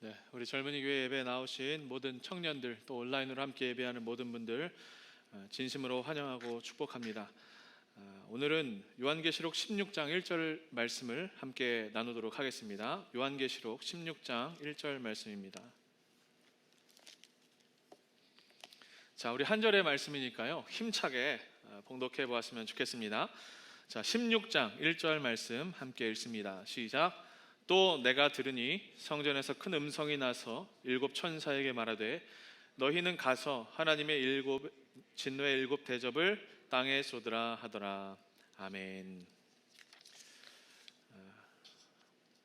네, 우리 젊은이 교회 예배 나오신 모든 청년들, 또 온라인으로 함께 예배하는 모든 분들 진심으로 환영하고 축복합니다. 오늘은 요한계시록 16장 1절 말씀을 함께 나누도록 하겠습니다. 요한계시록 16장 1절 말씀입니다. 자, 우리 한 절의 말씀이니까요, 힘차게 봉독해 보았으면 좋겠습니다. 자, 16장 1절 말씀 함께 읽습니다. 시작. 또 내가 들으니 성전에서 큰 음성이 나서 일곱 천사에게 말하되 너희는 가서 하나님의 진노의 일곱 대접을 땅에 쏟으라 하더라. 아멘.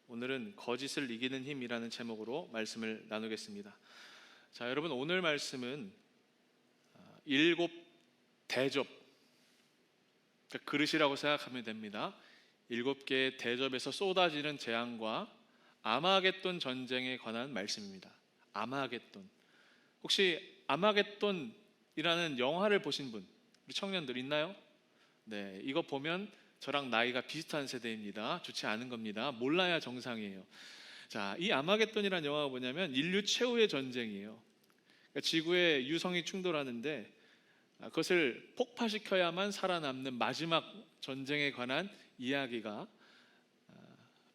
오늘은 거짓을 이기는 힘이라는 제목으로 말씀을 나누겠습니다. 자, 여러분, 오늘 말씀은 일곱 대접, 그러니까 그릇이라고 생각하면 됩니다. 일곱 개의 대접에서 쏟아지는 재앙과 아마겟돈 전쟁에 관한 말씀입니다. 아마겟돈. 혹시 아마겟돈이라는 영화를 보신 분, 우리 청년들 있나요? 네, 이거 보면 저랑 나이가 비슷한 세대입니다. 좋지 않은 겁니다. 몰라야 정상이에요. 자, 이 아마겟돈이라는 영화가 뭐냐면 인류 최후의 전쟁이에요. 그러니까 지구의 유성이 충돌하는데 그것을 폭파시켜야만 살아남는 마지막 전쟁에 관한 이야기가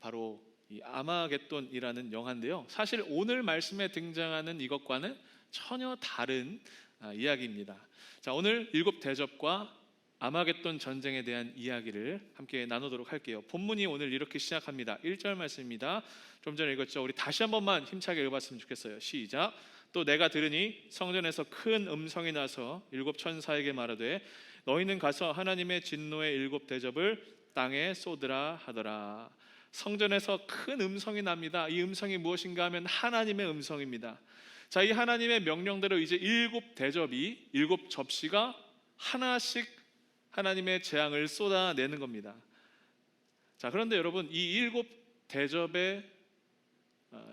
바로 이 아마겟돈이라는 영화인데요, 사실 오늘 말씀에 등장하는 이것과는 전혀 다른 이야기입니다. 자, 오늘 일곱 대접과 아마겟돈 전쟁에 대한 이야기를 함께 나누도록 할게요. 본문이 오늘 이렇게 시작합니다. 1절 말씀입니다. 좀 전에 읽었죠? 우리 다시 한 번만 힘차게 읽어봤으면 좋겠어요. 시작. 또 내가 들으니 성전에서 큰 음성이 나서 일곱 천사에게 말하되 너희는 가서 하나님의 진노의 일곱 대접을 땅에 쏟으라 하더라. 성전에서 큰 음성이 납니다. 이 음성이 무엇인가 하면 하나님의 음성입니다. 자, 이 하나님의 명령대로 이제 일곱 대접이, 일곱 접시가 하나씩 하나님의 재앙을 쏟아내는 겁니다. 자, 그런데 여러분, 이 일곱 대접의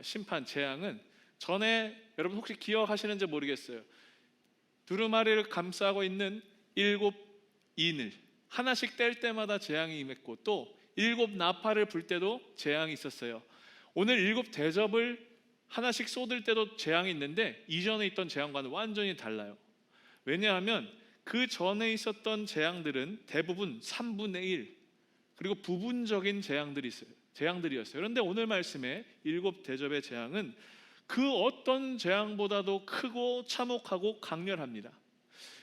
심판, 재앙은 전에 여러분 혹시 기억하시는지 모르겠어요. 두루마리를 감싸고 있는 일곱 인을 하나씩 뗄 때마다 재앙이 임했고, 또 일곱 나팔을 불 때도 재앙이 있었어요. 오늘 일곱 대접을 하나씩 쏟을 때도 재앙이 있는데 이전에 있던 재앙과는 완전히 달라요. 왜냐하면 그 전에 있었던 재앙들은 대부분 3분의 1 그리고 부분적인 재앙들이었어요. 그런데 오늘 말씀에 일곱 대접의 재앙은 그 어떤 재앙보다도 크고 참혹하고 강렬합니다.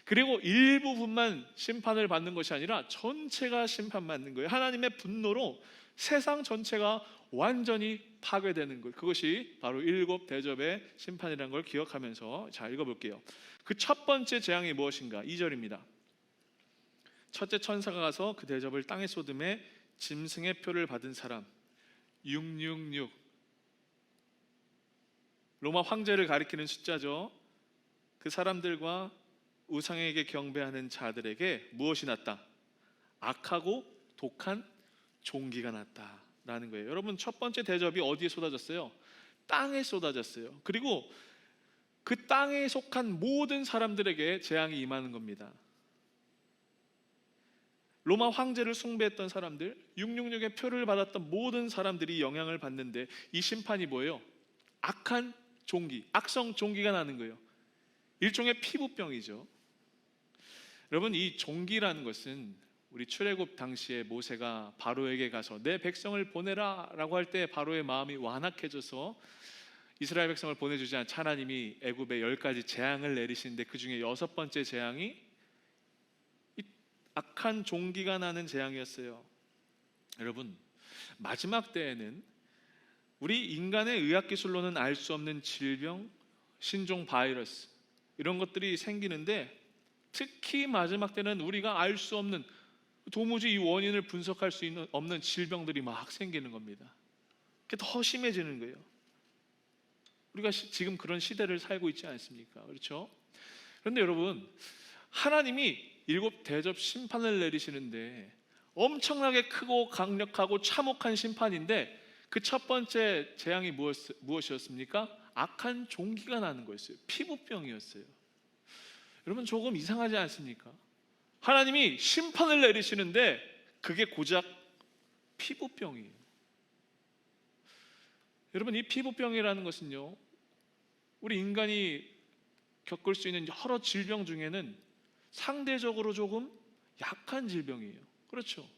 그리고 일부분만 심판을 받는 것이 아니라 전체가 심판받는 거예요. 하나님의 분노로 세상 전체가 완전히 파괴되는 거예요. 그것이 바로 일곱 대접의 심판이라는 걸 기억하면서 자, 읽어볼게요. 그 첫 번째 재앙이 무엇인가? 2절입니다. 첫째 천사가 가서 그 대접을 땅에 쏟음에 짐승의 표를 받은 사람, 666, 로마 황제를 가리키는 숫자죠. 그 사람들과 우상에게 경배하는 자들에게 무엇이 났다? 악하고 독한 종기가 났다라는 거예요. 여러분, 첫 번째 대접이 어디에 쏟아졌어요? 땅에 쏟아졌어요. 그리고 그 땅에 속한 모든 사람들에게 재앙이 임하는 겁니다. 로마 황제를 숭배했던 사람들, 666의 표를 받았던 모든 사람들이 영향을 받는데 이 심판이 뭐예요? 악한 종기, 악성 종기가 나는 거예요. 일종의 피부병이죠. 여러분, 이 종기라는 것은 우리 출애굽 당시에 모세가 바로에게 가서 내 백성을 보내라 라고 할 때 바로의 마음이 완악해져서 이스라엘 백성을 보내주지 않자 하나님이 애굽에 10가지 재앙을 내리시는데 그 중에 6번째 재앙이 이 악한 종기가 나는 재앙이었어요. 여러분, 마지막 때에는 우리 인간의 의학기술로는 알 수 없는 질병, 신종 바이러스 이런 것들이 생기는데 특히 마지막 때는 우리가 알 수 없는, 도무지 이 원인을 분석할 수 없는 질병들이 막 생기는 겁니다. 그게 더 심해지는 거예요. 우리가 지금 그런 시대를 살고 있지 않습니까? 그렇죠? 그런데 여러분, 하나님이 일곱 대접 심판을 내리시는데 엄청나게 크고 강력하고 참혹한 심판인데 그 첫 번째 재앙이 무엇이었습니까? 악한 종기가 나는 거였어요. 피부병이었어요. 여러분, 조금 이상하지 않습니까? 하나님이 심판을 내리시는데 그게 고작 피부병이에요. 여러분, 이 피부병이라는 것은요, 우리 인간이 겪을 수 있는 여러 질병 중에는 상대적으로 조금 약한 질병이에요. 그렇죠?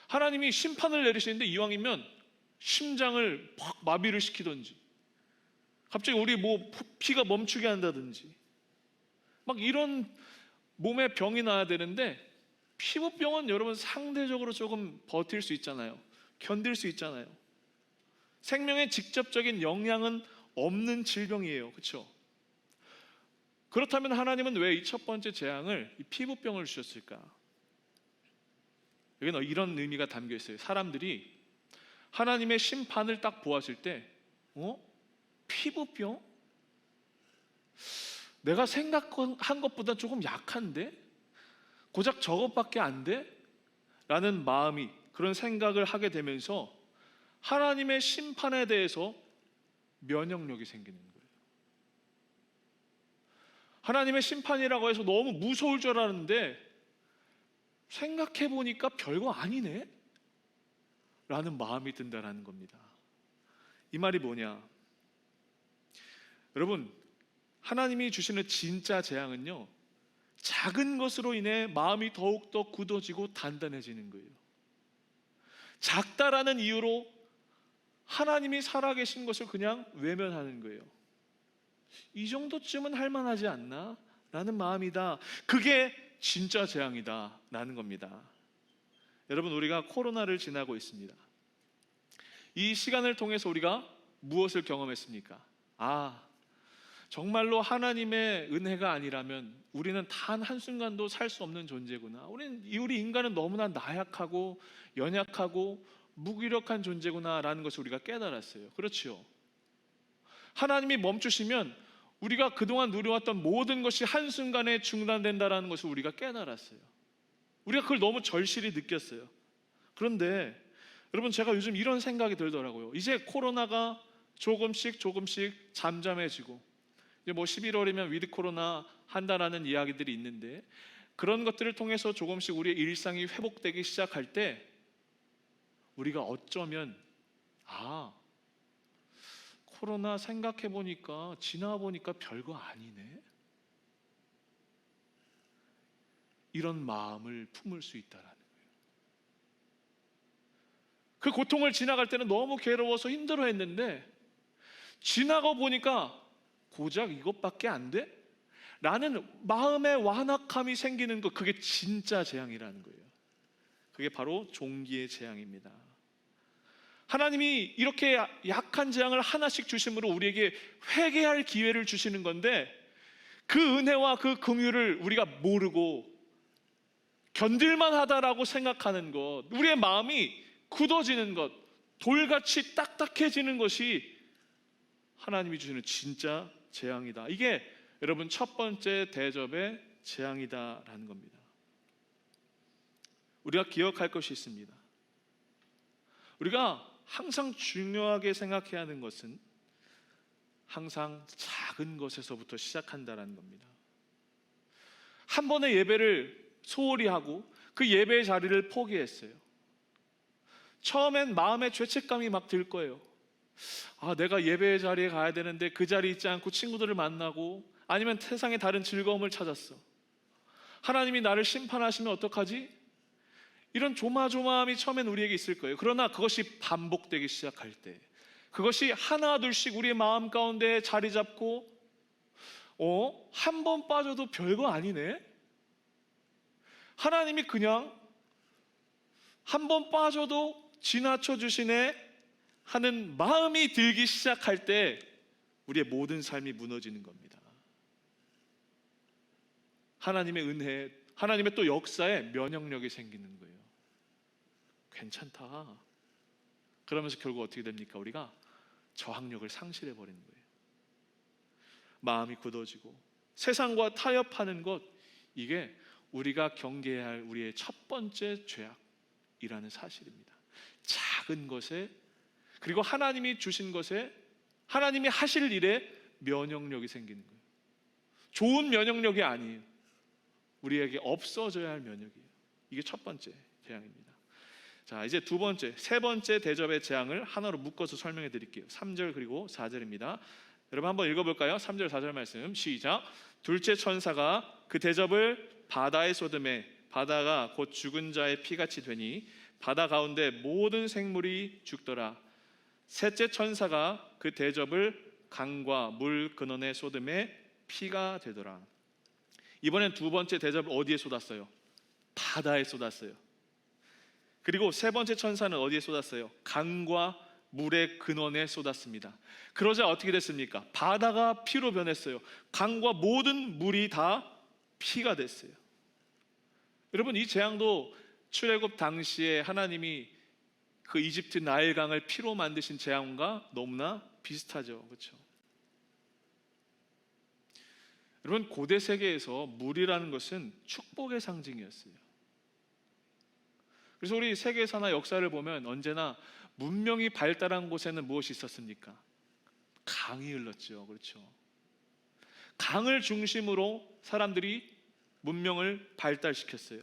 하나님이 심판을 내리시는데 이왕이면 심장을 막 마비를 시키든지, 갑자기 우리 피가 멈추게 한다든지, 막 이런 몸에 병이 나야 되는데, 피부병은 여러분 상대적으로 조금 버틸 수 있잖아요. 견딜 수 있잖아요. 생명에 직접적인 영향은 없는 질병이에요. 그렇죠? 그렇다면 하나님은 왜 이 첫 번째 재앙을, 이 피부병을 주셨을까? 여기는 이런 의미가 담겨 있어요. 사람들이 하나님의 심판을 딱 보았을 때, 피부병? 내가 생각한 것보다 조금 약한데? 고작 저것밖에 안 돼? 라는 마음이, 그런 생각을 하게 되면서 하나님의 심판에 대해서 면역력이 생기는 거예요. 하나님의 심판이라고 해서 너무 무서울 줄 알았는데 생각해 보니까 별거 아니네? 라는 마음이 든다는 겁니다. 이 말이 뭐냐? 여러분, 하나님이 주시는 진짜 재앙은요, 작은 것으로 인해 마음이 더욱더 굳어지고 단단해지는 거예요. 작다라는 이유로 하나님이 살아계신 것을 그냥 외면하는 거예요. 이 정도쯤은 할만하지 않나? 라는 마음이다. 그게 진짜 재앙이다 라는 겁니다. 여러분, 우리가 코로나를 지나고 있습니다. 이 시간을 통해서 우리가 무엇을 경험했습니까? 정말로 하나님의 은혜가 아니라면 우리는 단 한순간도 살 수 없는 존재구나. 우리 인간은 너무나 나약하고 연약하고 무기력한 존재구나 라는 것을 우리가 깨달았어요. 그렇죠? 하나님이 멈추시면 우리가 그동안 누려왔던 모든 것이 한순간에 중단된다는 것을 우리가 깨달았어요. 우리가 그걸 너무 절실히 느꼈어요. 그런데 여러분, 제가 요즘 이런 생각이 들더라고요. 이제 코로나가 조금씩 잠잠해지고, 이제 11월이면 위드 코로나 한다라는 이야기들이 있는데, 그런 것들을 통해서 조금씩 우리의 일상이 회복되기 시작할 때 우리가 어쩌면 코로나 생각해보니까, 지나보니까 별거 아니네, 이런 마음을 품을 수 있다라는 거예요. 그 고통을 지나갈 때는 너무 괴로워서 힘들어했는데 지나고 보니까 고작 이것밖에 안 돼? 라는 마음의 완악함이 생기는 것, 그게 진짜 재앙이라는 거예요. 그게 바로 종기의 재앙입니다. 하나님이 이렇게 약한 재앙을 하나씩 주심으로 우리에게 회개할 기회를 주시는 건데, 그 은혜와 그 긍휼을 우리가 모르고 견딜만 하다라고 생각하는 것, 우리의 마음이 굳어지는 것, 돌같이 딱딱해지는 것이 하나님이 주시는 진짜 재앙이다. 이게 여러분 첫 번째 대접의 재앙이다라는 겁니다. 우리가 기억할 것이 있습니다. 우리가 항상 중요하게 생각해야 하는 것은 항상 작은 것에서부터 시작한다는 겁니다. 한 번의 예배를 소홀히 하고 그 예배의 자리를 포기했어요. 처음엔 마음에 죄책감이 막 들 거예요. 내가 예배의 자리에 가야 되는데 그 자리에 있지 않고 친구들을 만나고, 아니면 세상의 다른 즐거움을 찾았어. 하나님이 나를 심판하시면 어떡하지? 이런 조마조마함이 처음엔 우리에게 있을 거예요. 그러나 그것이 반복되기 시작할 때, 그것이 하나 둘씩 우리의 마음 가운데 자리 잡고, 한 번 빠져도 별거 아니네? 하나님이 그냥 한 번 빠져도 지나쳐 주시네 하는 마음이 들기 시작할 때 우리의 모든 삶이 무너지는 겁니다. 하나님의 은혜, 하나님의 또 역사에 면역력이 생기는 거예요. 괜찮다. 그러면서 결국 어떻게 됩니까? 우리가 저항력을 상실해 버리는 거예요. 마음이 굳어지고 세상과 타협하는 것, 이게 우리가 경계해야 할 우리의 첫 번째 죄악이라는 사실입니다. 작은 것에, 그리고 하나님이 주신 것에, 하나님이 하실 일에 면역력이 생기는 거예요. 좋은 면역력이 아니에요. 우리에게 없어져야 할 면역이에요. 이게 첫 번째 재앙입니다. 자, 이제 두 번째, 세 번째 대접의 재앙을 하나로 묶어서 설명해 드릴게요. 3절 그리고 4절입니다. 여러분 한번 읽어볼까요? 3절 4절 말씀 시작. 둘째 천사가 그 대접을 바다에 쏟음에 바다가 곧 죽은 자의 피같이 되니 바다 가운데 모든 생물이 죽더라. 셋째 천사가 그 대접을 강과 물 근원에 쏟음에 피가 되더라. 이번엔 두 번째 대접을 어디에 쏟았어요? 바다에 쏟았어요. 그리고 세 번째 천사는 어디에 쏟았어요? 강과 물의 근원에 쏟았습니다. 그러자 어떻게 됐습니까? 바다가 피로 변했어요. 강과 모든 물이 다 피가 됐어요. 여러분, 이 재앙도 출애굽 당시에 하나님이 그 이집트 나일강을 피로 만드신 재앙과 너무나 비슷하죠. 그렇죠? 여러분, 고대 세계에서 물이라는 것은 축복의 상징이었어요. 그래서 우리 세계사나 역사를 보면 언제나 문명이 발달한 곳에는 무엇이 있었습니까? 강이 흘렀죠. 그렇죠? 강을 중심으로 사람들이 문명을 발달시켰어요.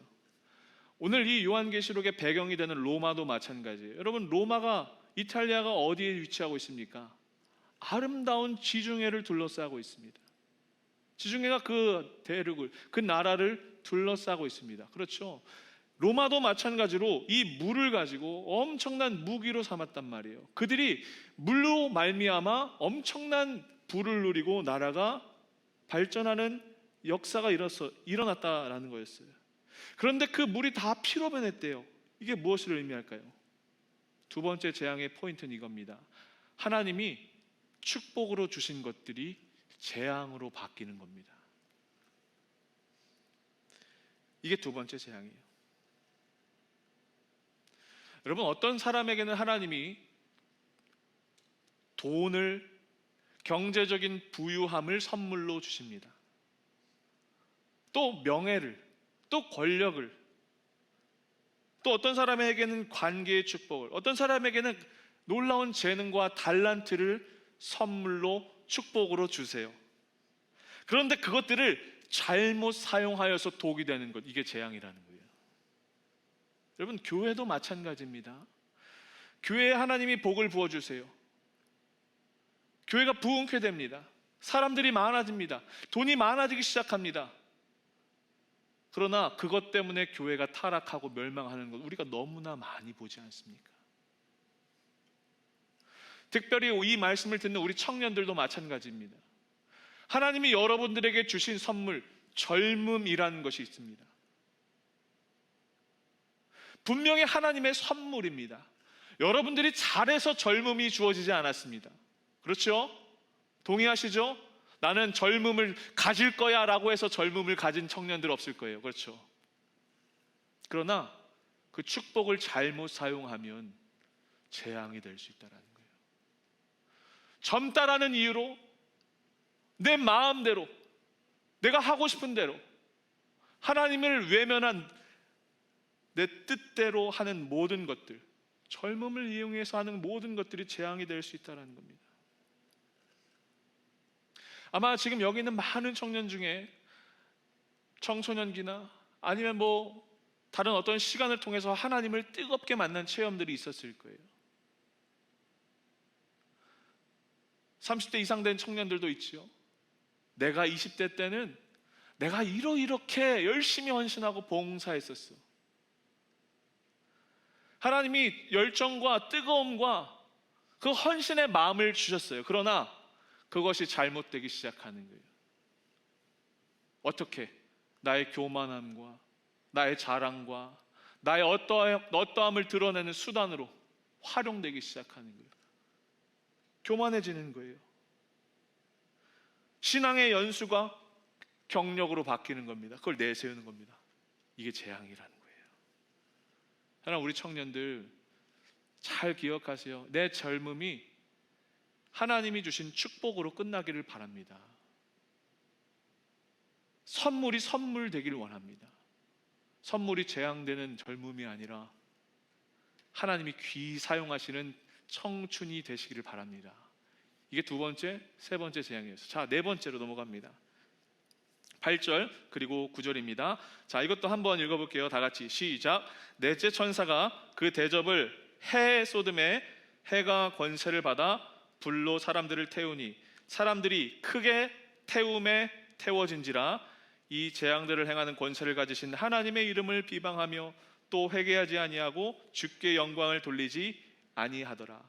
오늘 이 요한계시록의 배경이 되는 로마도 마찬가지예요. 여러분, 로마가 이탈리아가 어디에 위치하고 있습니까? 아름다운 지중해를 둘러싸고 있습니다. 지중해가 그 대륙을, 그 나라를 둘러싸고 있습니다. 그렇죠? 로마도 마찬가지로 이 물을 가지고 엄청난 무기로 삼았단 말이에요. 그들이 물로 말미암아 엄청난 부를 누리고 나라가 발전하는 역사가 일어났다라는 거였어요. 그런데 그 물이 다 피로 변했대요. 이게 무엇을 의미할까요? 두 번째 재앙의 포인트는 이겁니다. 하나님이 축복으로 주신 것들이 재앙으로 바뀌는 겁니다. 이게 두 번째 재앙이에요. 여러분, 어떤 사람에게는 하나님이 돈을, 경제적인 부유함을 선물로 주십니다. 또 명예를, 또 권력을, 또 어떤 사람에게는 관계의 축복을, 어떤 사람에게는 놀라운 재능과 달란트를 선물로 축복으로 주세요. 그런데 그것들을 잘못 사용하여서 독이 되는 것, 이게 재앙이라는 거예요. 여러분, 교회도 마찬가지입니다. 교회에 하나님이 복을 부어주세요. 교회가 부흥케 됩니다. 사람들이 많아집니다. 돈이 많아지기 시작합니다. 그러나 그것 때문에 교회가 타락하고 멸망하는 것 우리가 너무나 많이 보지 않습니까? 특별히 이 말씀을 듣는 우리 청년들도 마찬가지입니다. 하나님이 여러분들에게 주신 선물, 젊음이라는 것이 있습니다. 분명히 하나님의 선물입니다. 여러분들이 잘해서 젊음이 주어지지 않았습니다. 그렇죠? 동의하시죠? 나는 젊음을 가질 거야 라고 해서 젊음을 가진 청년들 없을 거예요. 그렇죠? 그러나 그 축복을 잘못 사용하면 재앙이 될 수 있다는 거예요. 젊다라는 이유로 내 마음대로, 내가 하고 싶은 대로 하나님을 외면한 내 뜻대로 하는 모든 것들, 젊음을 이용해서 하는 모든 것들이 재앙이 될 수 있다는 겁니다. 아마 지금 여기 있는 많은 청년 중에 청소년기나 아니면 다른 어떤 시간을 통해서 하나님을 뜨겁게 만난 체험들이 있었을 거예요. 30대 이상 된 청년들도 있지요. 내가 20대 때는 내가 이렇게 열심히 헌신하고 봉사했었어. 하나님이 열정과 뜨거움과 그 헌신의 마음을 주셨어요. 그러나 그것이 잘못되기 시작하는 거예요. 어떻게? 나의 교만함과 나의 자랑과 나의 어떠함을 드러내는 수단으로 활용되기 시작하는 거예요. 교만해지는 거예요. 신앙의 연수가 경력으로 바뀌는 겁니다. 그걸 내세우는 겁니다. 이게 재앙이라는 거예요. 하나님, 우리 청년들 잘 기억하세요. 내 젊음이 하나님이 주신 축복으로 끝나기를 바랍니다. 선물이 선물 되기를 원합니다. 선물이 재앙되는 젊음이 아니라 하나님이 귀히 사용하시는 청춘이 되시기를 바랍니다. 이게 두 번째, 세 번째 재앙이었어요. 자, 네 번째로 넘어갑니다. 8절 그리고 9절입니다. 자, 이것도 한번 읽어볼게요. 다 같이 시작. 넷째 천사가 그 대접을 해에 쏟음에 해가 권세를 받아 불로 사람들을 태우니 사람들이 크게 태움에 태워진지라. 이 재앙들을 행하는 권세를 가지신 하나님의 이름을 비방하며 또 회개하지 아니하고 주께 영광을 돌리지 아니하더라.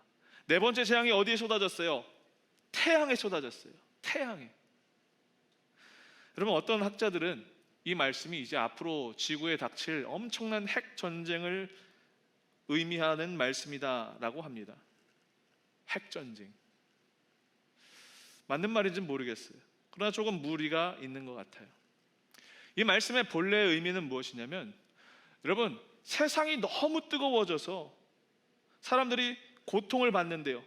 네 번째 재앙이 어디에 쏟아졌어요? 태양에 쏟아졌어요. 태양에. 여러분, 어떤 학자들은 이 말씀이 이제 앞으로 지구에 닥칠 엄청난 핵 전쟁을 의미하는 말씀이다라고 합니다. 핵 전쟁. 맞는 말인지는 모르겠어요. 그러나 조금 무리가 있는 것 같아요. 이 말씀의 본래 의미는 무엇이냐면, 여러분, 세상이 너무 뜨거워져서 사람들이 고통을 받는데요.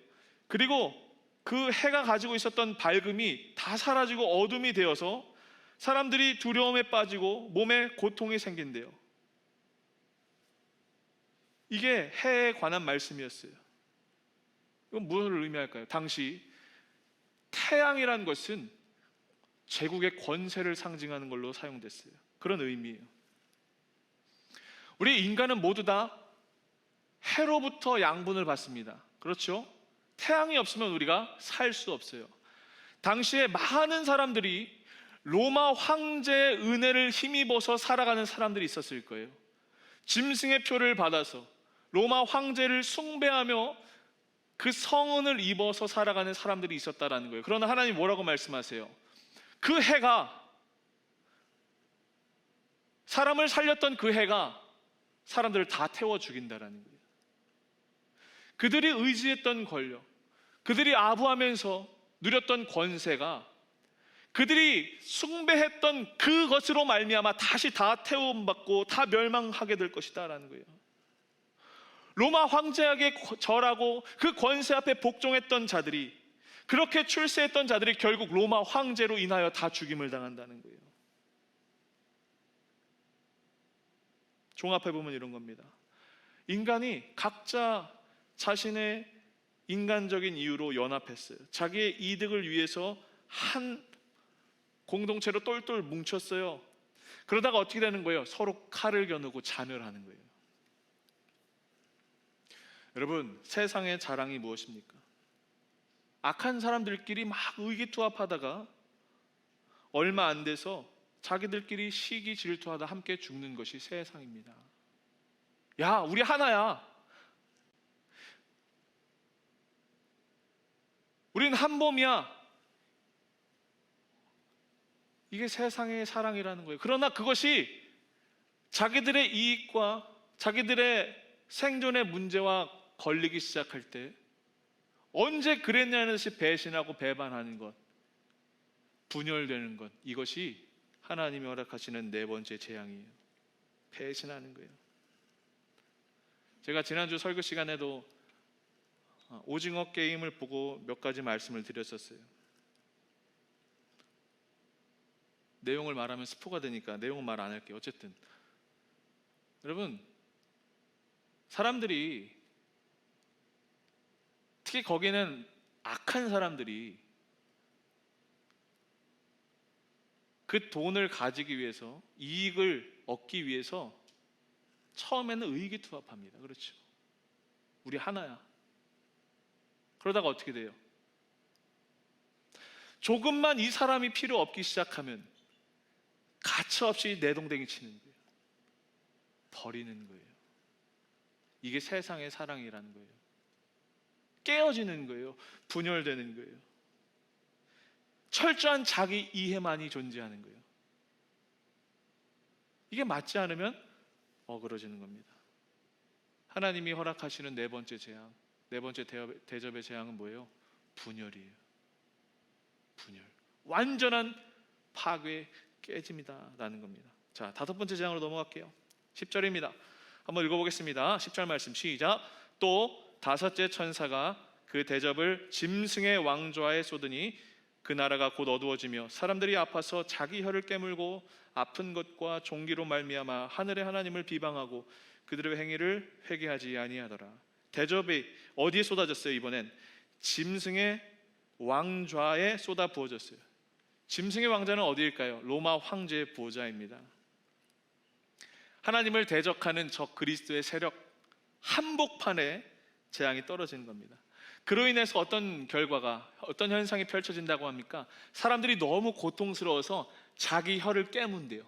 그리고 그 해가 가지고 있었던 밝음이 다 사라지고 어둠이 되어서 사람들이 두려움에 빠지고 몸에 고통이 생긴대요. 이게 해에 관한 말씀이었어요. 이건 무엇을 의미할까요? 당시 태양이란 것은 제국의 권세를 상징하는 걸로 사용됐어요. 그런 의미예요. 우리 인간은 모두 다 해로부터 양분을 받습니다. 그렇죠? 태양이 없으면 우리가 살 수 없어요. 당시에 많은 사람들이 로마 황제의 은혜를 힘입어서 살아가는 사람들이 있었을 거예요. 짐승의 표를 받아서 로마 황제를 숭배하며 그 성은을 입어서 살아가는 사람들이 있었다라는 거예요. 그러나 하나님 뭐라고 말씀하세요? 그 해가, 사람을 살렸던 그 해가 사람들을 다 태워 죽인다라는 거예요. 그들이 의지했던 권력, 그들이 아부하면서 누렸던 권세가, 그들이 숭배했던 그것으로 말미암아 다시 다 태움받고 다 멸망하게 될 것이다라는 거예요. 로마 황제에게 절하고 그 권세 앞에 복종했던 자들이, 그렇게 출세했던 자들이 결국 로마 황제로 인하여 다 죽임을 당한다는 거예요. 종합해 보면 이런 겁니다. 인간이 각자 자신의 인간적인 이유로 연합했어요. 자기의 이득을 위해서 한 공동체로 똘똘 뭉쳤어요. 그러다가 어떻게 되는 거예요? 서로 칼을 겨누고 자멸하는 거예요. 여러분, 세상의 자랑이 무엇입니까? 악한 사람들끼리 막 의기투합하다가 얼마 안 돼서 자기들끼리 시기 질투하다 함께 죽는 것이 세상입니다. 야, 우리 하나야. 우린 한 몸이야. 이게 세상의 사랑이라는 거예요. 그러나 그것이 자기들의 이익과 자기들의 생존의 문제와 걸리기 시작할 때 언제 그랬냐는 듯이 배신하고 배반하는 것, 분열되는 것, 이것이 하나님이 허락하시는 네 번째 재앙이에요. 배신하는 거예요. 제가 지난주 설교 시간에도 오징어 게임을 보고 몇 가지 말씀을 드렸었어요. 내용을 말하면 스포가 되니까 내용은 말 안 할게요. 어쨌든 여러분, 사람들이, 특히 거기는 악한 사람들이 그 돈을 가지기 위해서, 이익을 얻기 위해서 처음에는 의기투합합니다. 그렇죠? 우리 하나야. 그러다가 어떻게 돼요? 조금만 이 사람이 필요 없기 시작하면 가차없이 내동댕이 치는 거예요. 버리는 거예요. 이게 세상의 사랑이라는 거예요. 깨어지는 거예요. 분열되는 거예요. 철저한 자기 이해만이 존재하는 거예요. 이게 맞지 않으면 어그러지는 겁니다. 하나님이 허락하시는 네 번째 재앙, 네 번째 대접의 재앙은 뭐예요? 분열이에요. 분열. 완전한 파괴, 깨짐이다라는 겁니다. 자, 다섯 번째 재앙으로 넘어갈게요. 10절입니다. 한번 읽어보겠습니다. 10절 말씀 시작. 또 다섯째 천사가 그 대접을 짐승의 왕좌에 쏟으니 그 나라가 곧 어두워지며 사람들이 아파서 자기 혀를 깨물고 아픈 것과 종기로 말미암아 하늘의 하나님을 비방하고 그들의 행위를 회개하지 아니하더라. 대접이 어디에 쏟아졌어요? 이번엔 짐승의 왕좌에 쏟아 부어졌어요. 짐승의 왕자는 어디일까요? 로마 황제의 보좌입니다. 하나님을 대적하는 적 그리스도의 세력 한복판에 재앙이 떨어지는 겁니다. 그로 인해서 어떤 결과가, 어떤 현상이 펼쳐진다고 합니까? 사람들이 너무 고통스러워서 자기 혀를 깨문대요.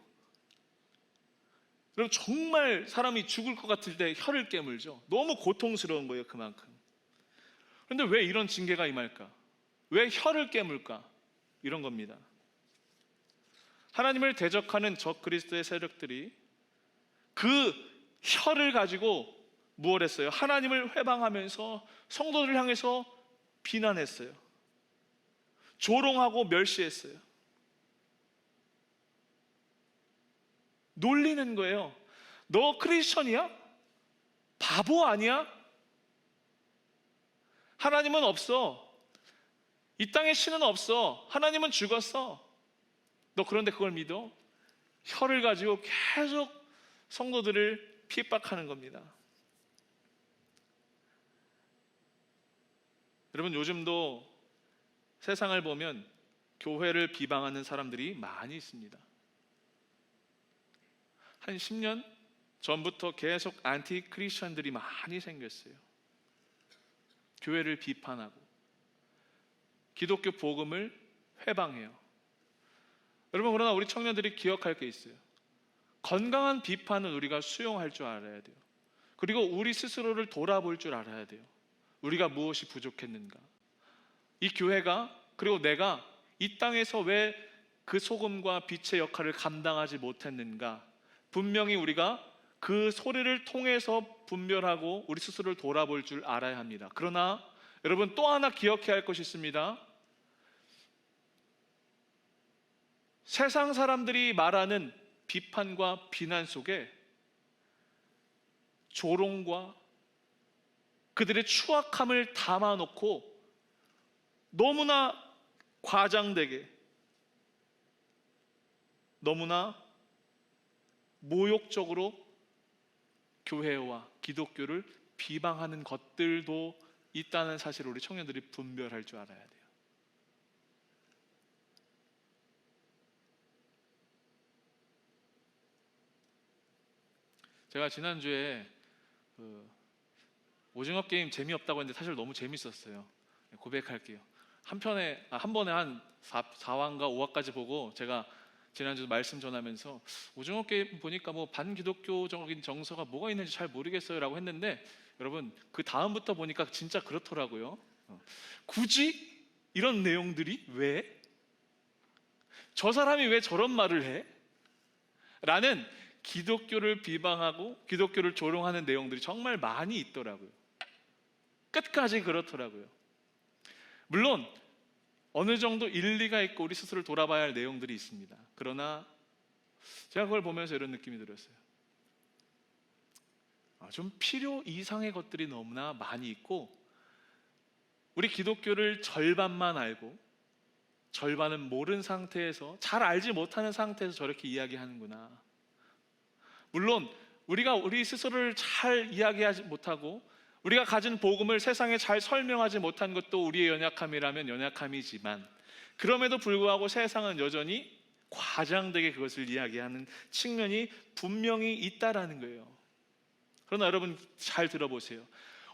그럼 정말 사람이 죽을 것 같을 때 혀를 깨물죠. 너무 고통스러운 거예요, 그만큼. 그런데 왜 이런 징계가 임할까? 왜 혀를 깨물까? 이런 겁니다. 하나님을 대적하는 적 그리스도의 세력들이 그 혀를 가지고 무엇 했어요? 하나님을 회방하면서 성도들을 향해서 비난했어요. 조롱하고 멸시했어요. 놀리는 거예요. 너 크리스천이야? 바보 아니야? 하나님은 없어. 이 땅에 신은 없어. 하나님은 죽었어. 너 그런데 그걸 믿어? 혀를 가지고 계속 성도들을 핍박하는 겁니다. 여러분, 요즘도 세상을 보면 교회를 비방하는 사람들이 많이 있습니다. 한 10년 전부터 계속 안티 크리스천들이 많이 생겼어요. 교회를 비판하고 기독교 복음을 회방해요. 여러분, 그러나 우리 청년들이 기억할 게 있어요. 건강한 비판은 우리가 수용할 줄 알아야 돼요. 그리고 우리 스스로를 돌아볼 줄 알아야 돼요. 우리가 무엇이 부족했는가? 이 교회가, 그리고 내가 이 땅에서 왜 그 소금과 빛의 역할을 감당하지 못했는가? 분명히 우리가 그 소리를 통해서 분별하고 우리 스스로를 돌아볼 줄 알아야 합니다. 그러나 여러분, 또 하나 기억해야 할 것이 있습니다. 세상 사람들이 말하는 비판과 비난 속에 조롱과 그들의 추악함을 담아놓고 너무나 과장되게, 너무나 모욕적으로 교회와 기독교를 비방하는 것들도 있다는 사실을 우리 청년들이 분별할 줄 알아야 돼요. 제가 지난주에 오징어 게임 재미없다고 했는데 사실 너무 재밌었어요. 고백할게요. 한 번에 한 4화인가 5화까지 보고 제가 지난주 말씀 전하면서 오징어 게임 보니까 뭐 반기독교적인 정서가 뭐가 있는지 잘 모르겠어요 라고 했는데, 여러분, 그 다음부터 보니까 진짜 그렇더라고요. 굳이 이런 내용들이 왜? 저 사람이 왜 저런 말을 해? 라는 기독교를 비방하고 기독교를 조롱하는 내용들이 정말 많이 있더라고요. 끝까지 그렇더라고요. 물론 어느 정도 일리가 있고 우리 스스로를 돌아봐야 할 내용들이 있습니다. 그러나 제가 그걸 보면서 이런 느낌이 들었어요. 좀 필요 이상의 것들이 너무나 많이 있고, 우리 기독교를 절반만 알고 절반은 모르는 상태에서, 잘 알지 못하는 상태에서 저렇게 이야기하는구나. 물론 우리가 우리 스스로를 잘 이야기하지 못하고 우리가 가진 복음을 세상에 잘 설명하지 못한 것도 우리의 연약함이라면 연약함이지만, 그럼에도 불구하고 세상은 여전히 과장되게 그것을 이야기하는 측면이 분명히 있다라는 거예요. 그러나 여러분, 잘 들어보세요.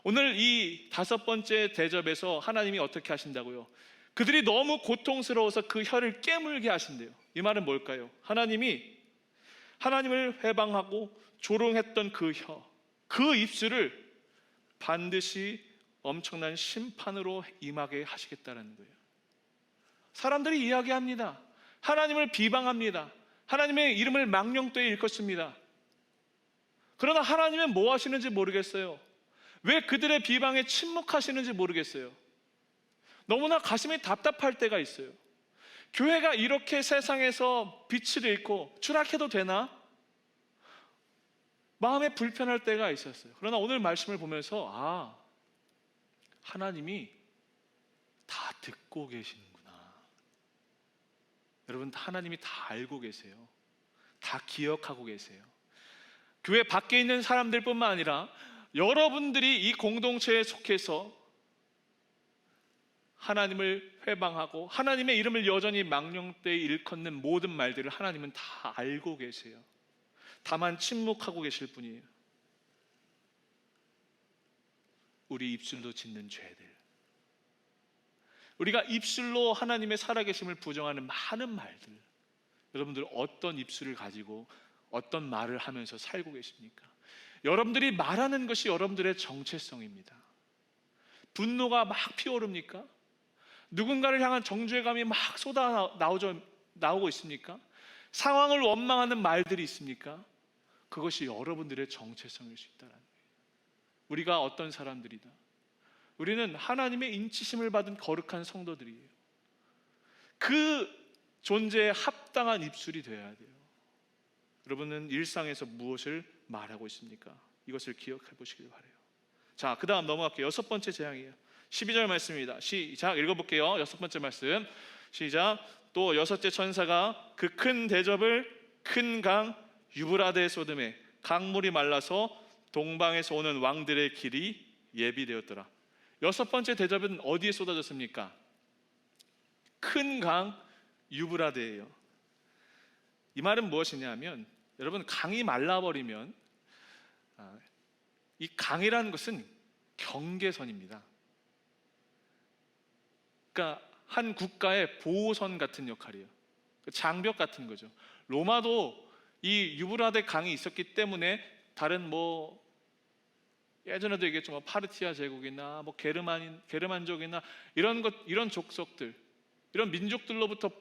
오늘 이 5번째 대접에서 하나님이 어떻게 하신다고요? 그들이 너무 고통스러워서 그 혀를 깨물게 하신대요. 이 말은 뭘까요? 하나님을 회방하고 조롱했던 그 혀, 그 입술을 반드시 엄청난 심판으로 임하게 하시겠다는 거예요. 사람들이 이야기합니다. 하나님을 비방합니다. 하나님의 이름을 망령되이 일컫습니다. 그러나 하나님은 뭐 하시는지 모르겠어요. 왜 그들의 비방에 침묵하시는지 모르겠어요. 너무나 가슴이 답답할 때가 있어요. 교회가 이렇게 세상에서 빛을 잃고 추락해도 되나? 마음에 불편할 때가 있었어요. 그러나 오늘 말씀을 보면서 하나님이 다 듣고 계시는구나. 여러분, 하나님이 다 알고 계세요. 다 기억하고 계세요. 교회 밖에 있는 사람들뿐만 아니라 여러분들이 이 공동체에 속해서 하나님을 회방하고 하나님의 이름을 여전히 망령되이 일컫는 모든 말들을 하나님은 다 알고 계세요. 다만 침묵하고 계실 뿐이에요. 우리 입술로 짓는 죄들, 우리가 입술로 하나님의 살아계심을 부정하는 많은 말들, 여러분들 어떤 입술을 가지고 어떤 말을 하면서 살고 계십니까? 여러분들이 말하는 것이 여러분들의 정체성입니다. 분노가 막 피어오릅니까? 누군가를 향한 정죄감이 막 나오고 있습니까? 상황을 원망하는 말들이 있습니까? 그것이 여러분들의 정체성일 수 있다는 거예요. 우리가 어떤 사람들이다. 우리는 하나님의 인치심을 받은 거룩한 성도들이에요. 그 존재에 합당한 입술이 되어야 돼요. 여러분은 일상에서 무엇을 말하고 있습니까? 이것을 기억해 보시길 바라요. 자, 그 다음 넘어갈게요. 6번째 재앙이에요. 12절 말씀입니다. 시작, 읽어볼게요. 6번째 말씀 시작. 또 6째 천사가 그 큰 대접을 큰 강 유브라데에 쏟음에 강물이 말라서 동방에서 오는 왕들의 길이 예비되었더라. 6번째 대접은 어디에 쏟아졌습니까? 큰 강 유브라데예요. 이 말은 무엇이냐면, 여러분, 강이 말라버리면 이 강이라는 것은 경계선입니다. 그러니까 한 국가의 보호선 같은 역할이에요. 장벽 같은 거죠. 로마도 이 유브라데 강이 있었기 때문에 다른 예전에도 얘기했죠. 파르티아 제국이나 게르만족이나 이런 족속들, 이런 민족들로부터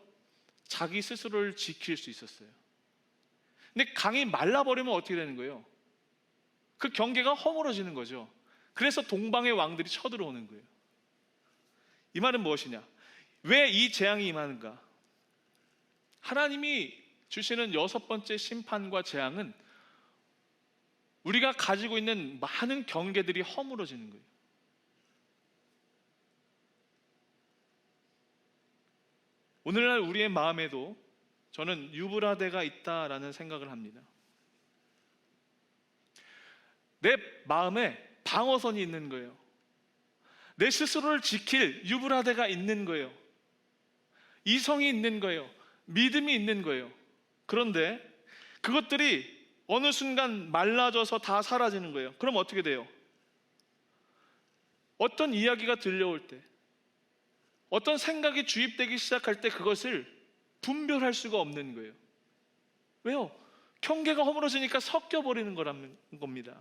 자기 스스로를 지킬 수 있었어요. 근데 강이 말라버리면 어떻게 되는 거예요? 그 경계가 허물어지는 거죠. 그래서 동방의 왕들이 쳐들어오는 거예요. 이 말은 무엇이냐? 왜 이 재앙이 임하는가? 하나님이 주시는 6번째 심판과 재앙은 우리가 가지고 있는 많은 경계들이 허물어지는 거예요. 오늘날 우리의 마음에도 저는 유브라데가 있다라는 생각을 합니다. 내 마음에 방어선이 있는 거예요. 내 스스로를 지킬 유브라데가 있는 거예요. 이성이 있는 거예요. 믿음이 있는 거예요. 그런데 그것들이 어느 순간 말라져서 다 사라지는 거예요. 그럼 어떻게 돼요? 어떤 이야기가 들려올 때, 어떤 생각이 주입되기 시작할 때 그것을 분별할 수가 없는 거예요. 왜요? 경계가 허물어지니까 섞여버리는 거라는 겁니다.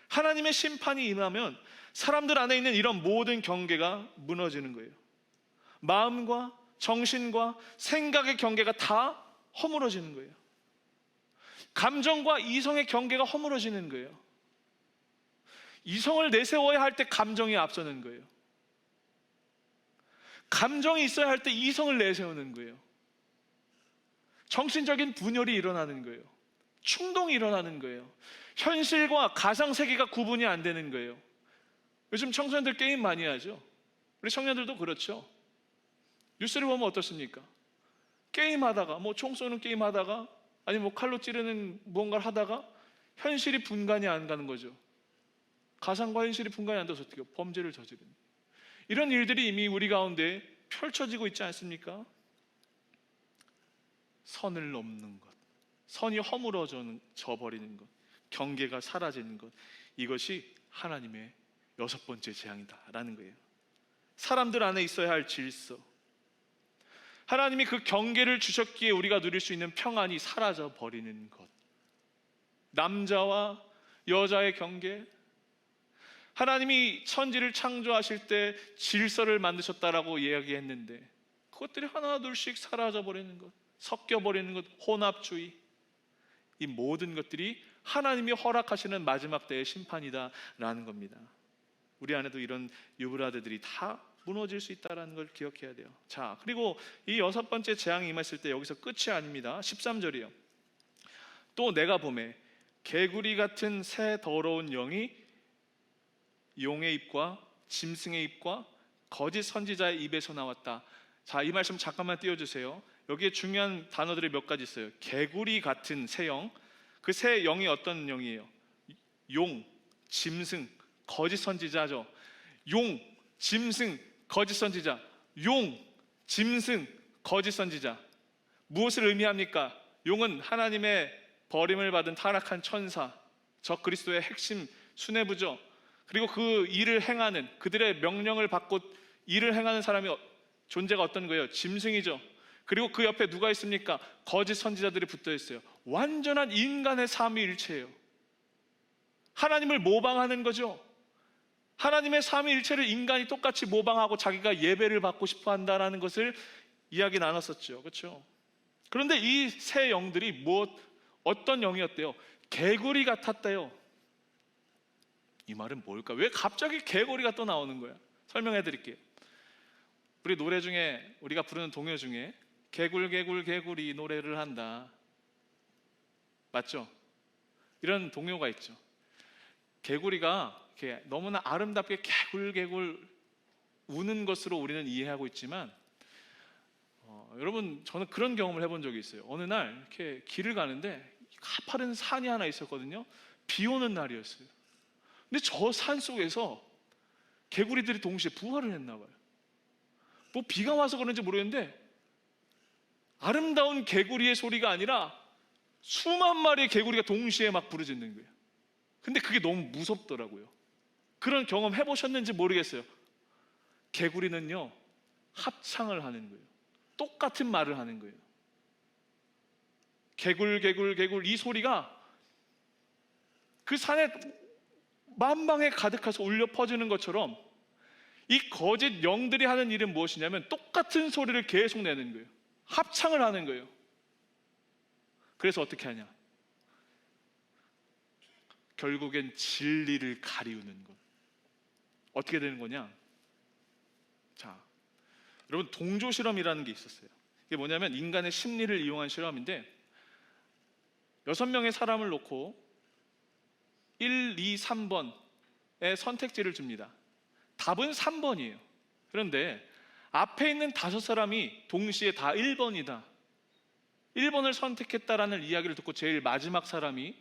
하나님의 심판이 임하면 사람들 안에 있는 이런 모든 경계가 무너지는 거예요. 마음과 정신과 생각의 경계가 다 허물어지는 거예요. 감정과 이성의 경계가 허물어지는 거예요. 이성을 내세워야 할 때 감정이 앞서는 거예요. 감정이 있어야 할 때 이성을 내세우는 거예요. 정신적인 분열이 일어나는 거예요. 충동이 일어나는 거예요. 현실과 가상세계가 구분이 안 되는 거예요. 요즘 청소년들 게임 많이 하죠. 우리 청년들도 그렇죠. 뉴스를 보면 어떻습니까? 게임하다가 총 쏘는 게임하다가 아니 칼로 찌르는 무언가를 하다가 현실이 분간이 안 가는 거죠. 가상과 현실이 분간이 안 돼서 어떻게 해요? 범죄를 저지르는 이런 일들이 이미 우리 가운데 펼쳐지고 있지 않습니까? 선을 넘는 것, 선이 허물어져 버리는 것, 경계가 사라지는 것, 이것이 하나님의 6번째 재앙이다라는 거예요. 사람들 안에 있어야 할 질서, 하나님이 그 경계를 주셨기에 우리가 누릴 수 있는 평안이 사라져 버리는 것, 남자와 여자의 경계, 하나님이 천지를 창조하실 때 질서를 만드셨다라고 이야기했는데 그것들이 하나둘씩 사라져 버리는 것, 섞여 버리는 것, 혼합주의, 이 모든 것들이 하나님이 허락하시는 마지막 때의 심판이다라는 겁니다. 우리 안에도 이런 유브라데들이 다 무너질 수 있다는 걸 기억해야 돼요. 자, 그리고 이 6번째 재앙이 임했을 때 여기서 끝이 아닙니다. 13절이요. 또 내가 보매 개구리 같은 새 더러운 영이 용의 입과 짐승의 입과 거짓 선지자의 입에서 나왔다. 자, 이 말씀 잠깐만 띄워주세요. 여기에 중요한 단어들이 몇 가지 있어요. 개구리 같은 새 영, 그 새 영이 어떤 영이에요? 용, 짐승, 거짓 선지자죠. 용, 짐승, 거짓 선지자, 용, 짐승, 거짓 선지자. 무엇을 의미합니까? 용은 하나님의 버림을 받은 타락한 천사, 적 그리스도의 핵심 수뇌부죠. 그리고 그 일을 행하는, 그들의 명령을 받고 일을 행하는 사람이 존재가 어떤 거예요? 짐승이죠. 그리고 그 옆에 누가 있습니까? 거짓 선지자들이 붙어 있어요. 완전한 인간의 삼위일체예요. 하나님을 모방하는 거죠. 하나님의 삼위일체를 인간이 똑같이 모방하고 자기가 예배를 받고 싶어 한다는 것을 이야기 나눴었죠. 그렇죠? 그런데 이 새 영들이 어떤 영이었대요? 개구리 같았대요. 이 말은 뭘까? 왜 갑자기 개구리가 또 나오는 거야? 설명해 드릴게요. 우리 노래 중에, 우리가 부르는 동요 중에 개굴 개굴 개구리 노래를 한다, 맞죠? 이런 동요가 있죠. 개구리가 이렇게 너무나 아름답게 개굴 개굴 우는 것으로 우리는 이해하고 있지만, 여러분, 저는 그런 경험을 해본 적이 있어요. 어느 날 이렇게 길을 가는데 가파른 산이 하나 있었거든요. 비 오는 날이었어요. 근데 저 산 속에서 개구리들이 동시에 부활을 했나 봐요. 뭐 비가 와서 그런지 모르겠는데 아름다운 개구리의 소리가 아니라 수만 마리의 개구리가 동시에 막 부르짖는 거예요. 근데 그게 너무 무섭더라고요. 그런 경험 해보셨는지 모르겠어요. 개구리는요, 합창을 하는 거예요. 똑같은 말을 하는 거예요. 개굴 개굴 개굴, 이 소리가 그 산에 만방에 가득해서 울려 퍼지는 것처럼 이 거짓 영들이 하는 일은 무엇이냐면 똑같은 소리를 계속 내는 거예요. 합창을 하는 거예요. 그래서 어떻게 하냐? 결국엔 진리를 가리우는 것. 어떻게 되는 거냐? 자, 여러분, 동조 실험이라는 게 있었어요. 이게 뭐냐면 인간의 심리를 이용한 실험인데 6명의 사람을 놓고 1, 2, 3번의 선택지를 줍니다. 답은 3번이에요. 그런데 앞에 있는 5사람이 동시에 다 1번이다, 1번을 선택했다라는 이야기를 듣고 제일 마지막 사람이,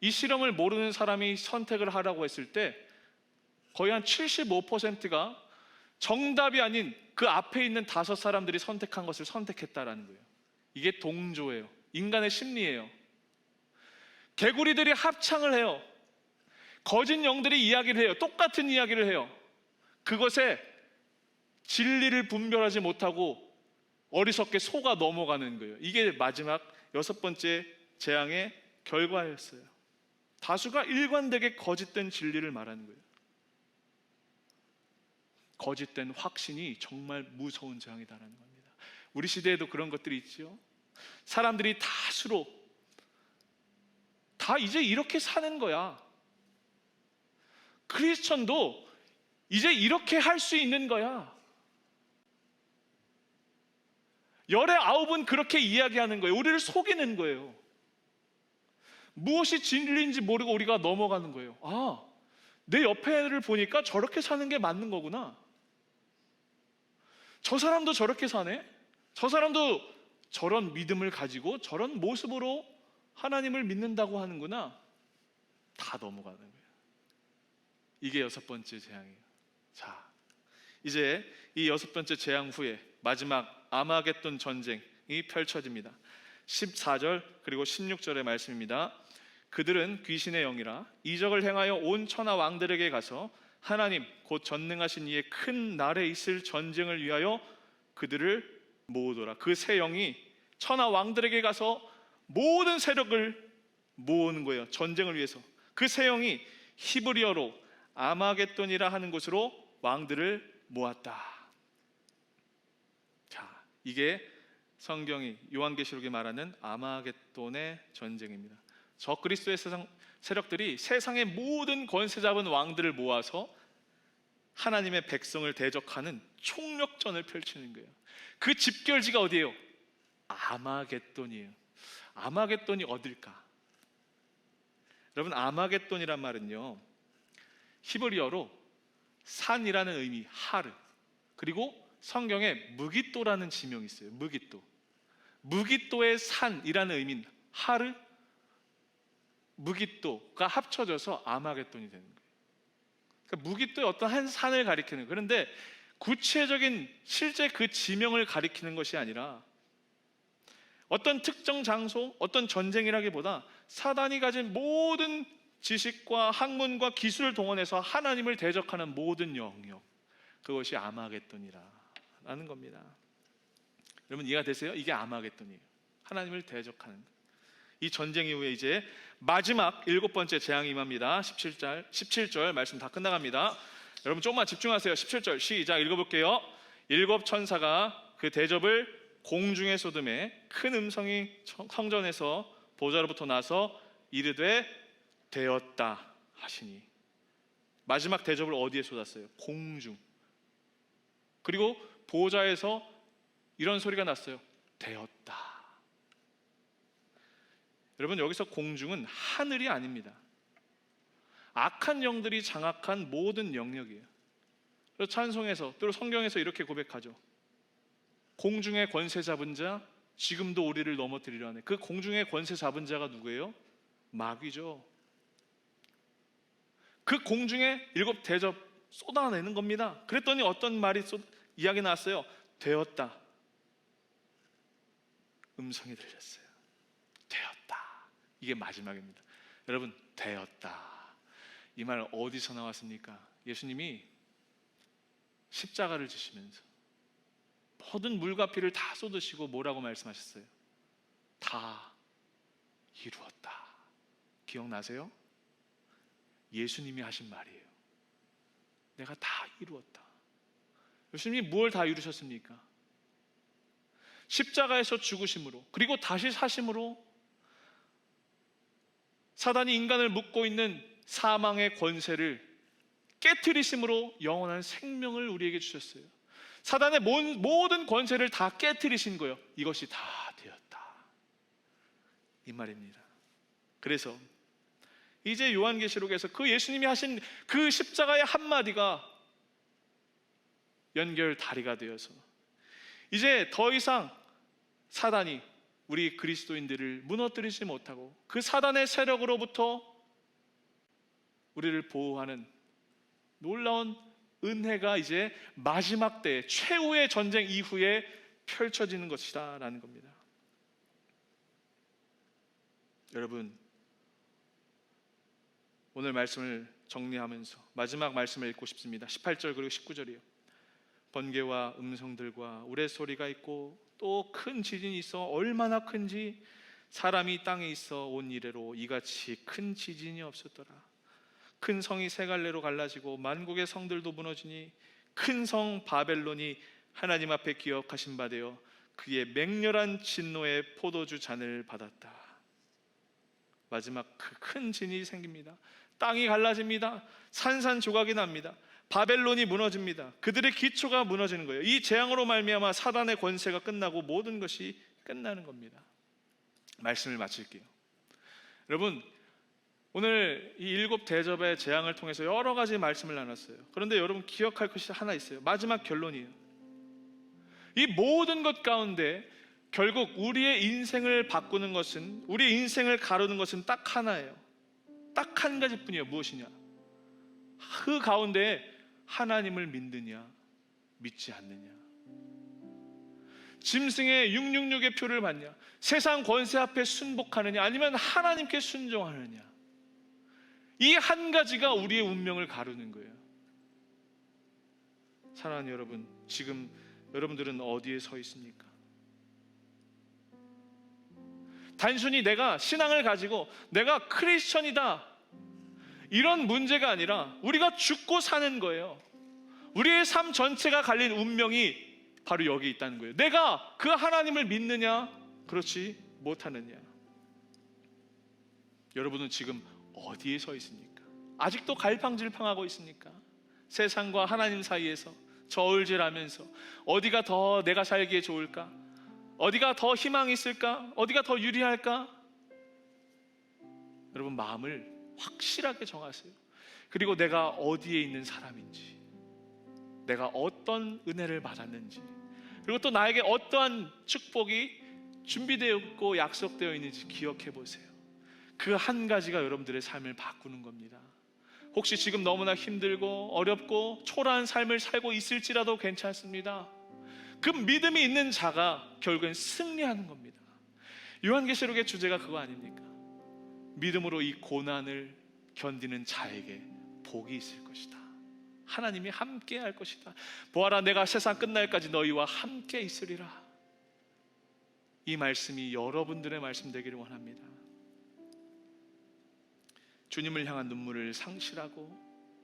이 실험을 모르는 사람이 선택을 하라고 했을 때 거의 한 75%가 정답이 아닌 그 앞에 있는 5사람들이 선택한 것을 선택했다라는 거예요. 이게 동조예요. 인간의 심리예요. 개구리들이 합창을 해요. 거짓 영들이 이야기를 해요. 똑같은 이야기를 해요. 그것에 진리를 분별하지 못하고 어리석게 속아 넘어가는 거예요. 이게 마지막 6번째 재앙의 결과였어요. 다수가 일관되게 거짓된 진리를 말하는 거예요. 거짓된 확신이 정말 무서운 재앙이다라는 겁니다. 우리 시대에도 그런 것들이 있죠. 사람들이 다수로 다 이제 이렇게 사는 거야. 크리스천도 이제 이렇게 할 수 있는 거야. 열의 9은 그렇게 이야기하는 거예요. 우리를 속이는 거예요. 무엇이 진리인지 모르고 우리가 넘어가는 거예요. 아, 내 옆에를 보니까 저렇게 사는 게 맞는 거구나. 저 사람도 저렇게 사네. 저 사람도 저런 믿음을 가지고 저런 모습으로 하나님을 믿는다고 하는구나. 다 넘어가는 거예요. 이게 6번째 재앙이에요. 자, 이제 이 6번째 재앙 후에 마지막 아마겟돈 전쟁이 펼쳐집니다. 14절 그리고 16절의 말씀입니다. 그들은 귀신의 영이라 이적을 행하여 온 천하 왕들에게 가서 하나님 곧 전능하신 이의 큰 날에 있을 전쟁을 위하여 그들을 모으더라. 그 새 영이 천하 왕들에게 가서 모든 세력을 모으는 거예요. 전쟁을 위해서. 그 새 영이 히브리어로 아마겟돈이라 하는 곳으로 왕들을 모았다. 자, 이게 성경이, 요한계시록이 말하는 아마겟돈의 전쟁입니다. 적그리스도의 세력들이 세상의 모든 권세 잡은 왕들을 모아서 하나님의 백성을 대적하는 총력전을 펼치는 거예요. 그 집결지가 어디예요? 아마겟돈이에요. 아마겟돈이 어딜까? 여러분, 아마겟돈이란 말은요, 히브리어로 산이라는 의미, 하르, 그리고 성경에 무깃도라는 지명이 있어요. 무깃도. 무깃도의 산이라는 의미인 하르, 무깃도가 합쳐져서 아마겟돈이 되는 거예요. 그러니까 무기도 어떤 한 산을 가리키는, 그런데 구체적인 실제 그 지명을 가리키는 것이 아니라 어떤 특정 장소, 어떤 전쟁이라기보다 사단이 가진 모든 지식과 학문과 기술을 동원해서 하나님을 대적하는 모든 영역, 그것이 아마겟돈이라는 겁니다. 여러분 이해가 되세요? 이게 아마겟돈이에요. 하나님을 대적하는 이 전쟁 이후에 이제 마지막 7번째 재앙이 임합니다. 17절 말씀 다 끝나갑니다. 여러분 조금만 집중하세요. 17절 시작 읽어볼게요. 7 천사가 그 대접을 공중에 쏟음에 큰 음성이 성전에서 보좌로부터 나서 이르되 되었다 하시니. 마지막 대접을 어디에 쏟았어요? 공중. 그리고 보좌에서 이런 소리가 났어요. 되었다. 여러분 여기서 공중은 하늘이 아닙니다. 악한 영들이 장악한 모든 영역이에요. 그래서 찬송에서 또 성경에서 이렇게 고백하죠. 공중의 권세 잡은 자 지금도 우리를 넘어뜨리려 하네. 그 공중의 권세 잡은 자가 누구예요? 마귀죠. 그 공중에 7 대접 쏟아내는 겁니다. 그랬더니 어떤 말이 이야기 나왔어요. 되었다. 음성이 들렸어요. 되었다. 이게 마지막입니다. 여러분 되었다. 이 말 어디서 나왔습니까? 예수님이 십자가를 지시면서 모든 물과 피를 다 쏟으시고 뭐라고 말씀하셨어요? 다 이루었다. 기억나세요? 예수님이 하신 말이에요. 내가 다 이루었다. 예수님이 뭘 다 이루셨습니까? 십자가에서 죽으심으로, 그리고 다시 사심으로 사단이 인간을 묶고 있는 사망의 권세를 깨트리심으로 영원한 생명을 우리에게 주셨어요. 사단의 모든 권세를 다 깨트리신 거예요. 이것이 다 되었다. 이 말입니다. 그래서 이제 요한계시록에서 그 예수님이 하신 그 십자가의 한마디가 연결다리가 되어서 이제 더 이상 사단이 우리 그리스도인들을 무너뜨리지 못하고 그 사단의 세력으로부터 우리를 보호하는 놀라운 은혜가 이제 마지막 때 최후의 전쟁 이후에 펼쳐지는 것이다 라는 겁니다. 여러분 오늘 말씀을 정리하면서 마지막 말씀을 읽고 싶습니다. 18절 그리고 19절이요. 번개와 음성들과 우레소리가 있고 또 큰 지진이 있어 얼마나 큰지 사람이 땅에 있어 온 이래로 이같이 큰 지진이 없었더라. 큰 성이 세 갈래로 갈라지고 만국의 성들도 무너지니 큰 성 바벨론이 하나님 앞에 기억하신 바 되어 그의 맹렬한 진노의 포도주 잔을 받았다. 마지막 그 큰 진이 생깁니다. 땅이 갈라집니다. 산산조각이 납니다. 바벨론이 무너집니다. 그들의 기초가 무너지는 거예요. 이 재앙으로 말미암아 사단의 권세가 끝나고 모든 것이 끝나는 겁니다. 말씀을 마칠게요. 여러분 오늘 이 7 대접의 재앙을 통해서 여러 가지 말씀을 나눴어요. 그런데 여러분 기억할 것이 하나 있어요. 마지막 결론이에요. 이 모든 것 가운데 결국 우리의 인생을 바꾸는 것은, 우리의 인생을 가르는 것은 딱 하나예요. 딱 한 가지뿐이에요. 무엇이냐? 그 가운데 하나님을 믿느냐 믿지 않느냐, 짐승의 666의 표를 받냐, 세상 권세 앞에 순복하느냐, 아니면 하나님께 순종하느냐. 이 한 가지가 우리의 운명을 가르는 거예요. 사랑하는 여러분, 지금 여러분들은 어디에 서 있습니까? 단순히 내가 신앙을 가지고 내가 크리스천이다 이런 문제가 아니라 우리가 죽고 사는 거예요. 우리의 삶 전체가 갈린 운명이 바로 여기 있다는 거예요. 내가 그 하나님을 믿느냐 그렇지 못하느냐. 여러분은 지금 어디에 서 있습니까? 아직도 갈팡질팡하고 있습니까? 세상과 하나님 사이에서 저울질하면서 어디가 더 내가 살기에 좋을까? 어디가 더 희망이 있을까? 어디가 더 유리할까? 여러분 마음을 확실하게 정하세요. 그리고 내가 어디에 있는 사람인지, 내가 어떤 은혜를 받았는지, 그리고 또 나에게 어떠한 축복이 준비되어 있고 약속되어 있는지 기억해 보세요. 그 한 가지가 여러분들의 삶을 바꾸는 겁니다. 혹시 지금 너무나 힘들고 어렵고 초라한 삶을 살고 있을지라도 괜찮습니다. 그 믿음이 있는 자가 결국엔 승리하는 겁니다. 요한계시록의 주제가 그거 아닙니까? 믿음으로 이 고난을 견디는 자에게 복이 있을 것이다. 하나님이 함께 할 것이다. 보아라, 내가 세상 끝날까지 너희와 함께 있으리라. 이 말씀이 여러분들의 말씀 되기를 원합니다. 주님을 향한 눈물을 상실하고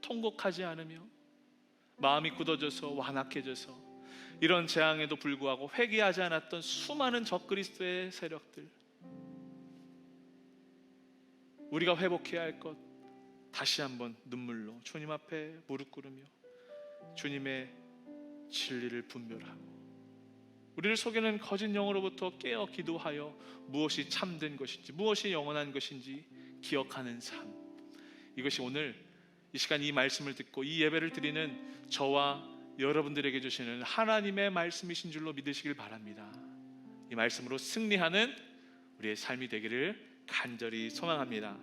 통곡하지 않으며 마음이 굳어져서 완악해져서 이런 재앙에도 불구하고 회개하지 않았던 수많은 적그리스도의 세력들, 우리가 회복해야 할 것, 다시 한번 눈물로 주님 앞에 무릎 꿇으며 주님의 진리를 분별하고 우리를 속이는 거짓 영으로부터 깨어 기도하여 무엇이 참된 것인지, 무엇이 영원한 것인지 기억하는 삶, 이것이 오늘 이 시간 이 말씀을 듣고 이 예배를 드리는 저와 여러분들에게 주시는 하나님의 말씀이신 줄로 믿으시길 바랍니다. 이 말씀으로 승리하는 우리의 삶이 되기를 간절히 소망합니다.